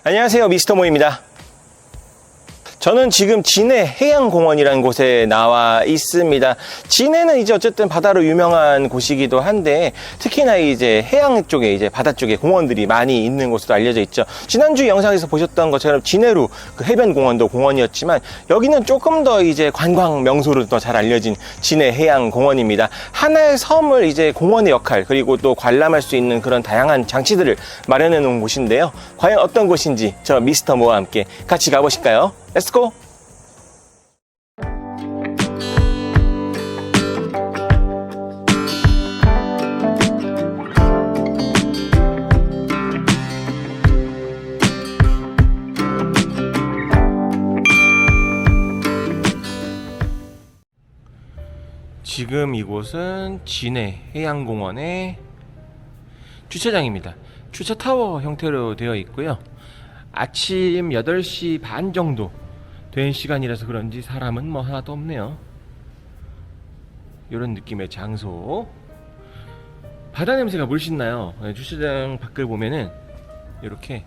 안녕하세요, 미스터 모입니다. 저는 지금 진해 해양공원이라는 곳에 나와 있습니다. 진해는 이제 어쨌든 바다로 유명한 곳이기도 한데, 특히나 이제 해양 쪽에, 이제 바다 쪽에 공원들이 많이 있는 곳으로 알려져 있죠. 지난주 영상에서 보셨던 것처럼 진해로 그 해변공원도 공원이었지만, 여기는 조금 더 이제 관광 명소로 더 잘 알려진 진해 해양공원입니다. 하나의 섬을 이제 공원의 역할, 그리고 또 관람할 수 있는 그런 다양한 장치들을 마련해 놓은 곳인데요. 과연 어떤 곳인지 저 미스터 모와 함께 같이 가보실까요? 렛츠고! 지금 이곳은 진해 해양공원의 주차장입니다. 주차타워 형태로 되어 있고요. 아침 8시 반 정도 된 시간이라서 그런지 사람은 뭐 하나도 없네요. 이런 느낌의 장소. 바다 냄새가 물씬 나요. 주차장 밖을 보면은 이렇게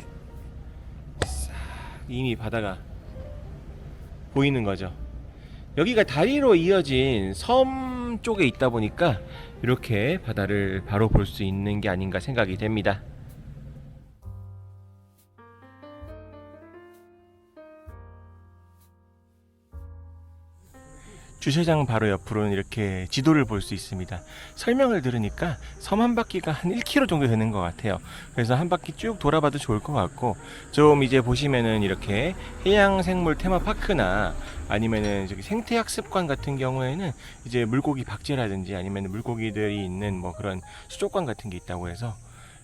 싹 이미 바다가 보이는 거죠. 여기가 다리로 이어진 섬 쪽에 있다 보니까 이렇게 바다를 바로 볼 수 있는 게 아닌가 생각이 됩니다. 주차장 바로 옆으로는 이렇게 지도를 볼 수 있습니다. 설명을 들으니까 섬 한 바퀴가 한 1km 정도 되는 것 같아요. 그래서 한 바퀴 쭉 돌아봐도 좋을 것 같고, 좀 이제 보시면은 이렇게 해양생물 테마파크나 아니면은 저기 생태학습관 같은 경우에는 이제 물고기 박제라든지 아니면 물고기들이 있는 뭐 그런 수족관 같은 게 있다고 해서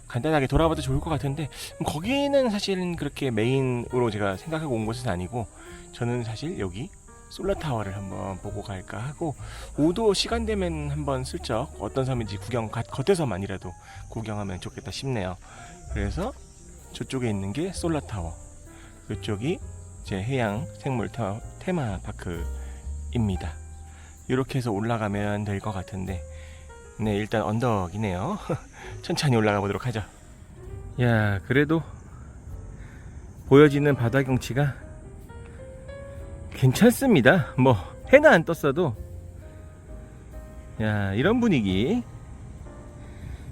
간단하게 돌아봐도 좋을 것 같은데, 거기는 사실은 그렇게 메인으로 제가 생각하고 온 곳은 아니고, 저는 사실 여기 솔라타워를 한번 보고 갈까 하고, 오도 시간 되면 한번 슬쩍 어떤 섬인지 겉에서만이라도 구경하면 좋겠다 싶네요. 그래서 저쪽에 있는 게 솔라타워, 이쪽이 제 해양 생물 테마파크입니다. 이렇게 해서 올라가면 될 것 같은데, 네, 일단 언덕이네요. 천천히 올라가 보도록 하죠. 야, 그래도 보여지는 바다 경치가 괜찮습니다. 뭐 해는 안 떴어도. 야, 이런 분위기.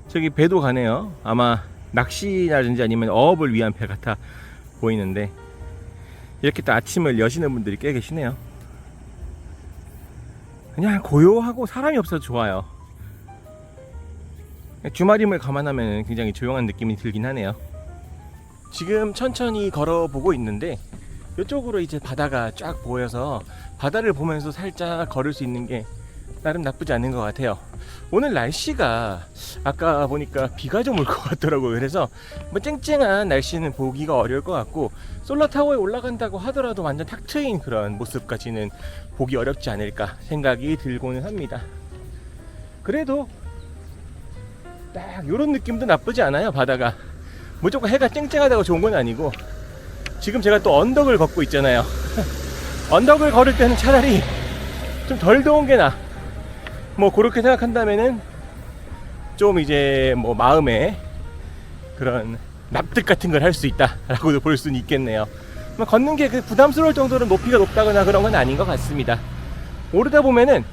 저기 배도 가네요. 아마 낚시라든지 아니면 어업을 위한 배 같아 보이는데, 이렇게 또 아침을 여시는 분들이 꽤 계시네요. 그냥 고요하고 사람이 없어서 좋아요. 주말임을 감안하면 굉장히 조용한 느낌이 들긴 하네요. 지금 천천히 걸어보고 있는데, 이쪽으로 이제 바다가 쫙 보여서 바다를 보면서 살짝 걸을 수 있는 게 나름 나쁘지 않은 것 같아요. 오늘 날씨가 아까 보니까 비가 좀 올 것 같더라고요. 그래서 뭐 쨍쨍한 날씨는 보기가 어려울 것 같고, 솔라타워에 올라간다고 하더라도 완전 탁 트인 그런 모습까지는 보기 어렵지 않을까 생각이 들고는 합니다. 그래도 딱 요런 느낌도 나쁘지 않아요. 바다가 무조건 해가 쨍쨍하다고 좋은 건 아니고, 지금 제가 또 언덕을 걷고 있잖아요. 언덕을 걸을 때는 차라리 좀 덜 더운 게 나아. 뭐 그렇게 생각한다면은 좀 이제 뭐 마음에 그런 납득 같은 걸 할 수 있다 라고도 볼 수는 있겠네요. 걷는 게 부담스러울 정도로 높이가 높다거나 그런 건 아닌 것 같습니다. 오르다 보면은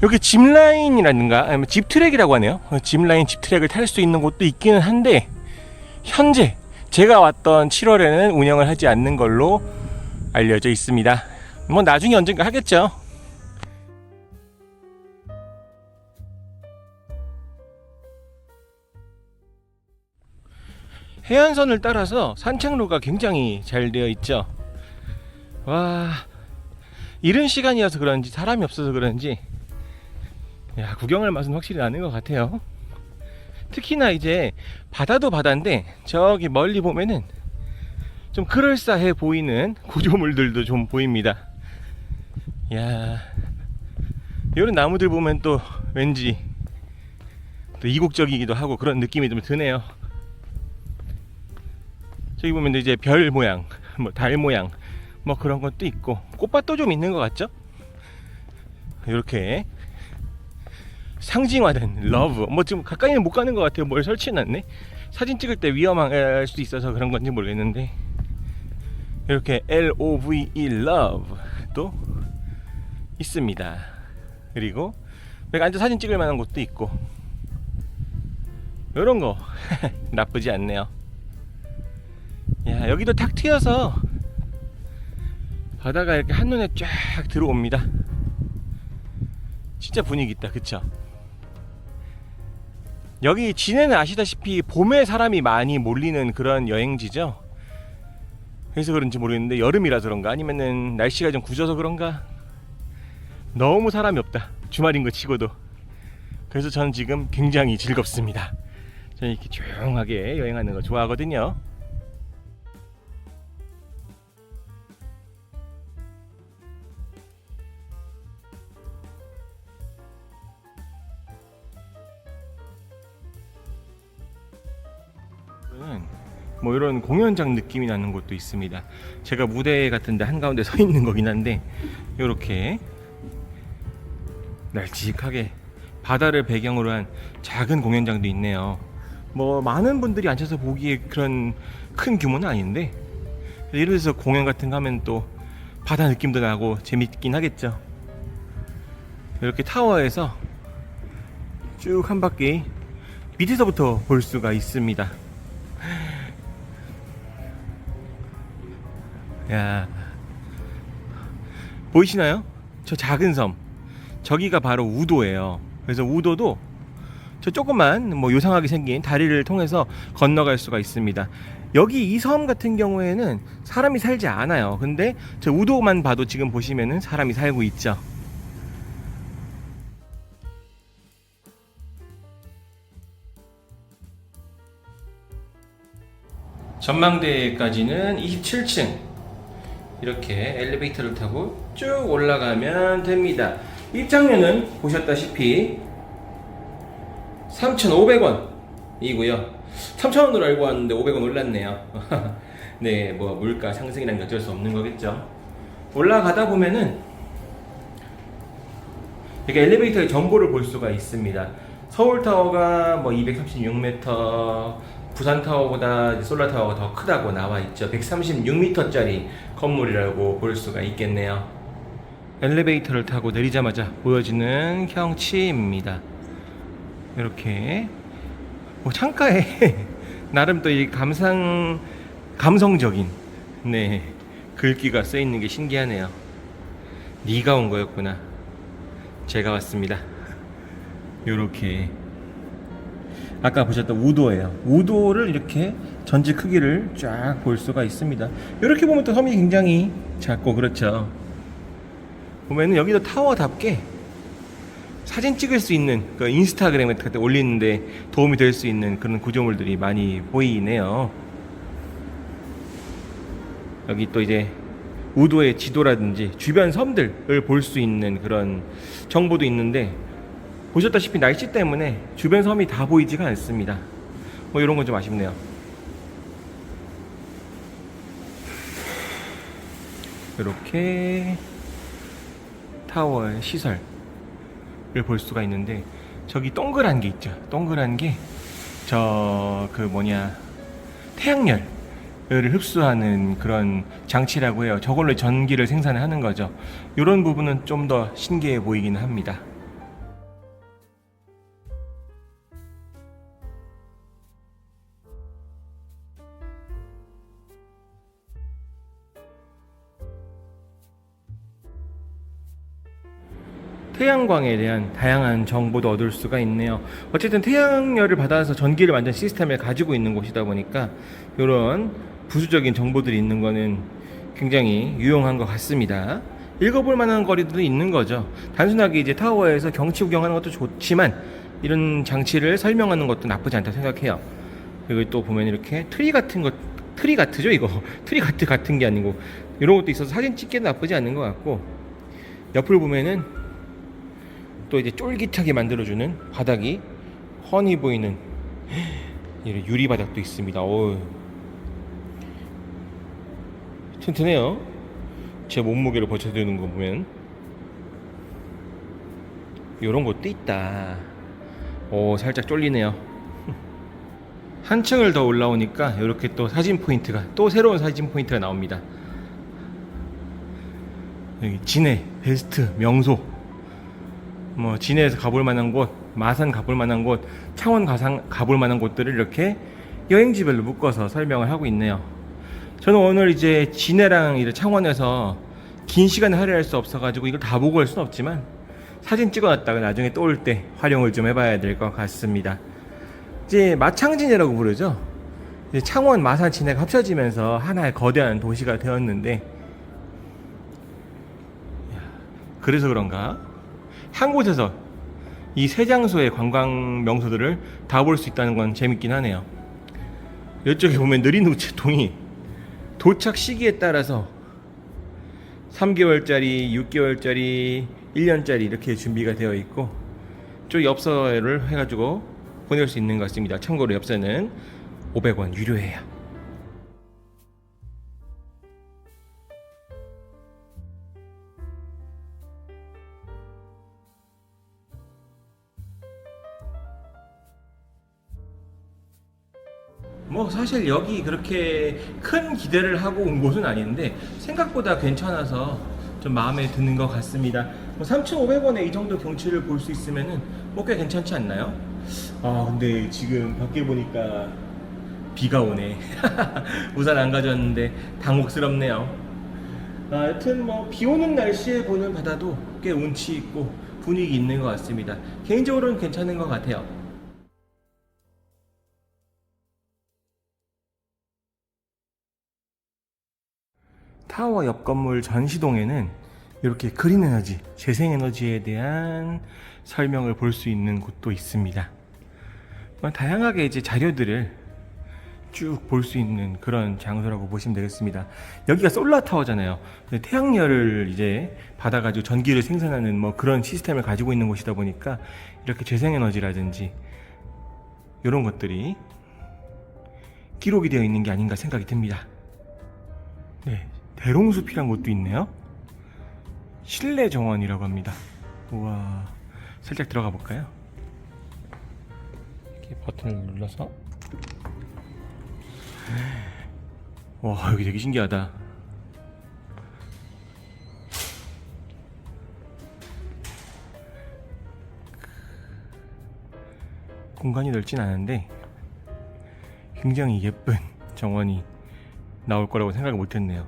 여기 짚라인이라든가 아니면 짚트랙이라고 하네요. 짚라인, 짚트랙을 탈 수 있는 곳도 있기는 한데, 현재 제가 왔던 7월에는 운영을 하지 않는 걸로 알려져 있습니다. 뭐 나중에 언젠가 하겠죠. 해안선을 따라서 산책로가 굉장히 잘 되어 있죠. 와, 이른 시간이어서 그런지 사람이 없어서 그런지, 야, 구경할 맛은 확실히 나는 것 같아요. 특히나 이제 바다도 바다인데 저기 멀리 보면은 좀 그럴싸해 보이는 구조물들도 좀 보입니다. 야, 이런 나무들 보면 또 왠지 또 이국적이기도 하고 그런 느낌이 좀 드네요. 저기 보면 이제 별 모양, 뭐 달 모양, 뭐 그런 것도 있고, 꽃밭도 좀 있는 것 같죠? 이렇게 상징화된 러브, 뭐 지금 가까이는 못 가는 것 같아요. 뭘 설치해놨네. 사진 찍을 때 위험할 수도 있어서 그런 건지 모르겠는데, 이렇게 LOVE LOVE도 있습니다. 그리고 여기 앉아 사진 찍을 만한 곳도 있고, 이런 거 나쁘지 않네요. 야, 여기도 탁 트여서 바다가 이렇게 한눈에 쫙 들어옵니다. 진짜 분위기 있다, 그쵸? 여기 진해는 아시다시피 봄에 사람이 많이 몰리는 그런 여행지죠. 그래서 그런지 모르겠는데 여름이라서 그런가 아니면은 날씨가 좀 굳어서 그런가 너무 사람이 없다, 주말인 거 치고도. 그래서 저는 지금 굉장히 즐겁습니다. 저는 이렇게 조용하게 여행하는 거 좋아하거든요. 뭐 이런 공연장 느낌이 나는 곳도 있습니다. 제가 무대 같은데 한가운데 서 있는 거긴 한데, 이렇게 널찍하게 바다를 배경으로 한 작은 공연장도 있네요. 뭐 많은 분들이 앉아서 보기에 그런 큰 규모는 아닌데, 예를 들어서 공연 같은 거 하면 또 바다 느낌도 나고 재밌긴 하겠죠. 이렇게 타워에서 쭉 한 바퀴 밑에서부터 볼 수가 있습니다. 야, 보이시나요? 저 작은 섬, 저기가 바로 우도예요. 그래서 우도도 저 조그만 뭐 요상하게 생긴 다리를 통해서 건너갈 수가 있습니다. 여기 이 섬 같은 경우에는 사람이 살지 않아요. 근데 저 우도만 봐도 지금 보시면은 사람이 살고 있죠. 전망대까지는 27층 이렇게 엘리베이터를 타고 쭉 올라가면 됩니다. 입장료는 보셨다시피 3,500원이고요. 3,000원으로 알고 왔는데 500원 올랐네요. 네, 뭐 물가 상승이란 게 어쩔 수 없는 거겠죠. 올라가다 보면은 이렇게 엘리베이터의 정보를 볼 수가 있습니다. 서울타워가 뭐 236m, 부산타워보다 솔라타워가 더 크다고 나와 있죠. 136m짜리 건물이라고 볼 수가 있겠네요. 엘리베이터를 타고 내리자마자 보여지는 경치입니다. 이렇게 뭐 창가에 나름 또 이 감성적인 네 글귀가 써 있는 게 신기하네요. 네가 온 거였구나, 제가 왔습니다. 이렇게 아까 보셨던 우도예요. 우도를 이렇게 전체 크기를 쫙 볼 수가 있습니다. 이렇게 보면 또 섬이 굉장히 작고 그렇죠. 보면은 여기도 타워답게 사진 찍을 수 있는 그 인스타그램에 그때 올리는데 도움이 될 수 있는 그런 구조물들이 많이 보이네요. 여기 또 이제 우도의 지도라든지 주변 섬들을 볼 수 있는 그런 정보도 있는데, 보셨다시피 날씨 때문에 주변 섬이 다 보이지가 않습니다. 뭐 이런 건 좀 아쉽네요. 이렇게 타워의 시설을 볼 수가 있는데, 저기 동그란 게 있죠. 동그란 게 저 그 뭐냐 태양열을 흡수하는 그런 장치라고 해요. 저걸로 전기를 생산하는 거죠. 이런 부분은 좀 더 신기해 보이긴 합니다. 태양광에 대한 다양한 정보도 얻을 수가 있네요. 어쨌든 태양열을 받아서 전기를 만드는 시스템을 가지고 있는 곳이다 보니까 이런 부수적인 정보들이 있는 거는 굉장히 유용한 것 같습니다. 읽어볼 만한 거리도 있는 거죠. 단순하게 이제 타워에서 경치 구경하는 것도 좋지만 이런 장치를 설명하는 것도 나쁘지 않다 생각해요. 그리고 또 보면 이렇게 트리 같은 것, 트리 같죠 이거? 트리 같은 게 아니고 이런 것도 있어서 사진 찍기도 나쁘지 않은 것 같고, 옆을 보면은 또 이제 쫄깃하게 만들어주는 바닥이 훤히 보이는 이런 유리 바닥도 있습니다. 오, 튼튼해요. 제 몸무게를 버텨주는 거 보면 이런 것도 있다. 오, 살짝 쫄리네요. 한층을 더 올라오니까 이렇게 또 사진 포인트가, 또 새로운 사진 포인트가 나옵니다. 여기 진해 베스트 명소, 뭐 진해에서 가볼 만한 곳, 마산 가볼 만한 곳, 창원 가볼 만한 곳들을 이렇게 여행지별로 묶어서 설명을 하고 있네요. 저는 오늘 이제 진해랑 이제 창원에서 긴 시간을 할애할 수 없어가지고 이걸 다 보고 갈 수는 없지만 사진 찍어놨다가 나중에 또 올 때 활용을 좀 해봐야 될 것 같습니다. 이제 마창진해라고 부르죠. 이제 창원, 마산, 진해가 합쳐지면서 하나의 거대한 도시가 되었는데, 그래서 그런가 한 곳에서 이 세 장소의 관광 명소들을 다 볼 수 있다는 건 재밌긴 하네요. 이쪽에 보면 느린 우체통이 도착 시기에 따라서 3개월짜리, 6개월짜리, 1년짜리 이렇게 준비가 되어 있고, 저 엽서를 해가지고 보낼 수 있는 것 같습니다. 참고로 엽서는 500원 유료예요. 뭐 사실 여기 그렇게 큰 기대를 하고 온 곳은 아닌데 생각보다 괜찮아서 좀 마음에 드는 것 같습니다. 뭐 3,500원에 이 정도 경치를 볼 수 있으면은 뭐 꽤 괜찮지 않나요? 아 근데 지금 밖에 보니까 비가 오네. 우산 안 가져왔는데 당혹스럽네요. 여튼 뭐 비 오는 날씨에 보는 바다도 꽤 운치 있고 분위기 있는 것 같습니다. 개인적으로는 괜찮은 것 같아요. 타워 옆 건물 전시동에는 이렇게 그린 에너지, 재생 에너지에 대한 설명을 볼 수 있는 곳도 있습니다. 다양하게 이제 자료들을 쭉 볼 수 있는 그런 장소라고 보시면 되겠습니다. 여기가 솔라 타워잖아요. 태양열을 이제 받아가지고 전기를 생산하는 뭐 그런 시스템을 가지고 있는 곳이다 보니까 이렇게 재생 에너지라든지 이런 것들이 기록이 되어 있는 게 아닌가 생각이 듭니다. 네, 대롱숲이란 곳도 있네요. 실내 정원이라고 합니다. 우와, 살짝 들어가 볼까요? 이렇게 버튼을 눌러서, 와 여기 되게 신기하다. 공간이 넓진 않은데 굉장히 예쁜 정원이 나올 거라고 생각을 못했네요.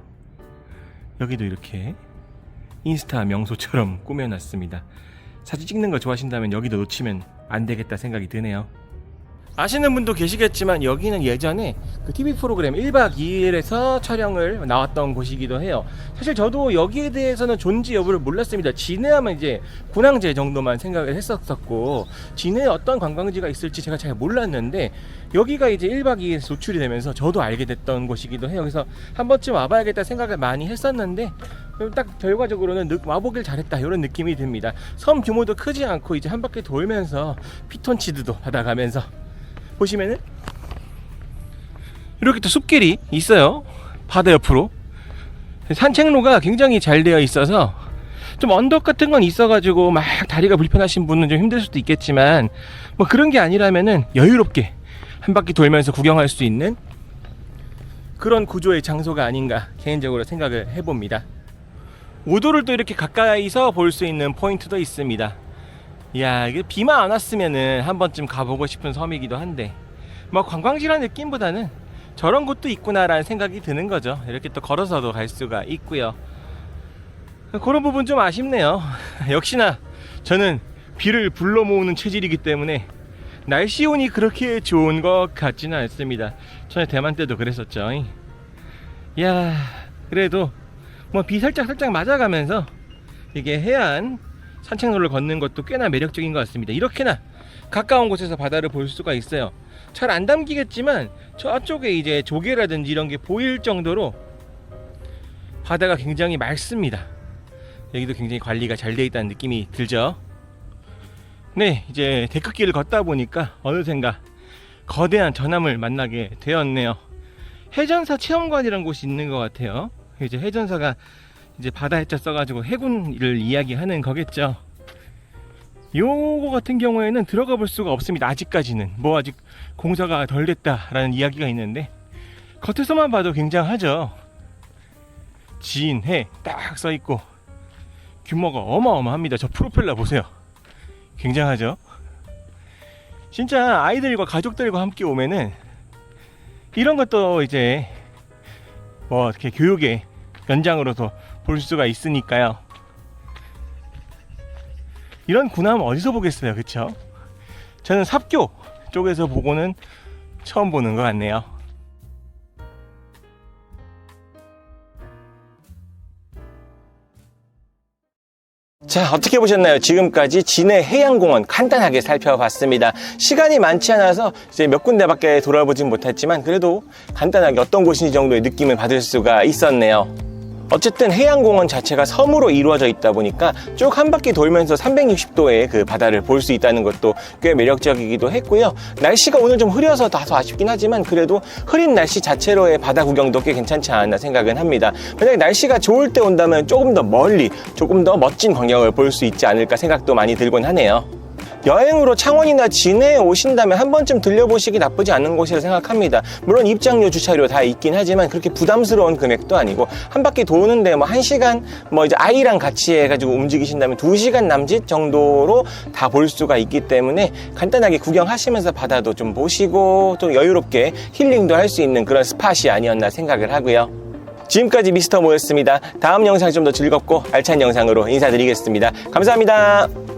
여기도 이렇게 인스타 명소처럼 꾸며놨습니다. 사진 찍는 거 좋아하신다면 여기도 놓치면 안 되겠다 생각이 드네요. 아시는 분도 계시겠지만 여기는 예전에 그 TV 프로그램 1박 2일에서 촬영을 나왔던 곳이기도 해요. 사실 저도 여기에 대해서는 존재 여부를 몰랐습니다. 진해하면 이제 군항제 정도만 생각을 했었고, 진해에 어떤 관광지가 있을지 제가 잘 몰랐는데 여기가 이제 1박 2일 노출이 되면서 저도 알게 됐던 곳이기도 해요. 그래서 한 번쯤 와봐야겠다 생각을 많이 했었는데 딱 결과적으로는 와보길 잘했다 이런 느낌이 듭니다. 섬 규모도 크지 않고 이제 한 바퀴 돌면서 피톤치드도 받아가면서 보시면은 이렇게 또 숲길이 있어요. 바다 옆으로 산책로가 굉장히 잘 되어 있어서 좀 언덕 같은 건 있어가지고 막 다리가 불편하신 분은 좀 힘들 수도 있겠지만 뭐 그런 게 아니라면은 여유롭게 한 바퀴 돌면서 구경할 수 있는 그런 구조의 장소가 아닌가 개인적으로 생각을 해봅니다. 우도를 또 이렇게 가까이서 볼 수 있는 포인트도 있습니다. 이야, 이게 비만 안 왔으면은 한 번쯤 가보고 싶은 섬이기도 한데 뭐 관광지라는 느낌보다는 저런 곳도 있구나라는 생각이 드는 거죠. 이렇게 또 걸어서도 갈 수가 있고요. 그런 부분 좀 아쉽네요. 역시나 저는 비를 불러 모으는 체질이기 때문에 날씨 운이 그렇게 좋은 것 같지는 않습니다. 전에 대만 때도 그랬었죠. 이야, 그래도 뭐 비 살짝 맞아가면서 이게 해안 산책로를 걷는 것도 꽤나 매력적인 것 같습니다. 이렇게나 가까운 곳에서 바다를 볼 수가 있어요. 잘 안 담기겠지만 저쪽에 이제 조개라든지 이런 게 보일 정도로 바다가 굉장히 맑습니다. 여기도 굉장히 관리가 잘 되어 있다는 느낌이 들죠. 네, 이제 데크길을 걷다 보니까 어느샌가 거대한 전함을 만나게 되었네요. 해전사 체험관이라는 곳이 있는 것 같아요. 이제 해전사가 이제 바다 해자 써가지고 해군을 이야기하는 거겠죠. 요거 같은 경우에는 들어가 볼 수가 없습니다. 아직까지는 뭐 아직 공사가 덜 됐다라는 이야기가 있는데 겉에서만 봐도 굉장하죠. 진해 딱 써있고 규모가 어마어마합니다. 저 프로펠러 보세요. 굉장하죠. 진짜 아이들과 가족들과 함께 오면은 이런 것도 이제 뭐 이렇게 교육의 연장으로도 볼 수가 있으니까요. 이런 군함 어디서 보겠어요, 그쵸? 저는 삽교 쪽에서 보고는 처음 보는 것 같네요. 자, 어떻게 보셨나요? 지금까지 진해 해양공원 간단하게 살펴봤습니다. 시간이 많지 않아서 이제 몇 군데밖에 돌아보진 못했지만 그래도 간단하게 어떤 곳인지 정도의 느낌을 받을 수가 있었네요. 어쨌든 해양공원 자체가 섬으로 이루어져 있다 보니까 쭉 한 바퀴 돌면서 360도의 그 바다를 볼 수 있다는 것도 꽤 매력적이기도 했고요. 날씨가 오늘 좀 흐려서 다소 아쉽긴 하지만 그래도 흐린 날씨 자체로의 바다 구경도 꽤 괜찮지 않았나 생각은 합니다. 만약에 날씨가 좋을 때 온다면 조금 더 멀리 조금 더 멋진 광경을 볼 수 있지 않을까 생각도 많이 들곤 하네요. 여행으로 창원이나 진해에 오신다면 한 번쯤 들려보시기 나쁘지 않은 곳이라 생각합니다. 물론 입장료, 주차료 다 있긴 하지만 그렇게 부담스러운 금액도 아니고 한 바퀴 도는데 뭐 1시간 뭐 이제 아이랑 같이 해가지고 움직이신다면 2시간 남짓 정도로 다 볼 수가 있기 때문에 간단하게 구경하시면서 바다도 좀 보시고 좀 여유롭게 힐링도 할 수 있는 그런 스팟이 아니었나 생각을 하고요. 지금까지 미스터 모였습니다. 다음 영상 좀 더 즐겁고 알찬 영상으로 인사드리겠습니다. 감사합니다.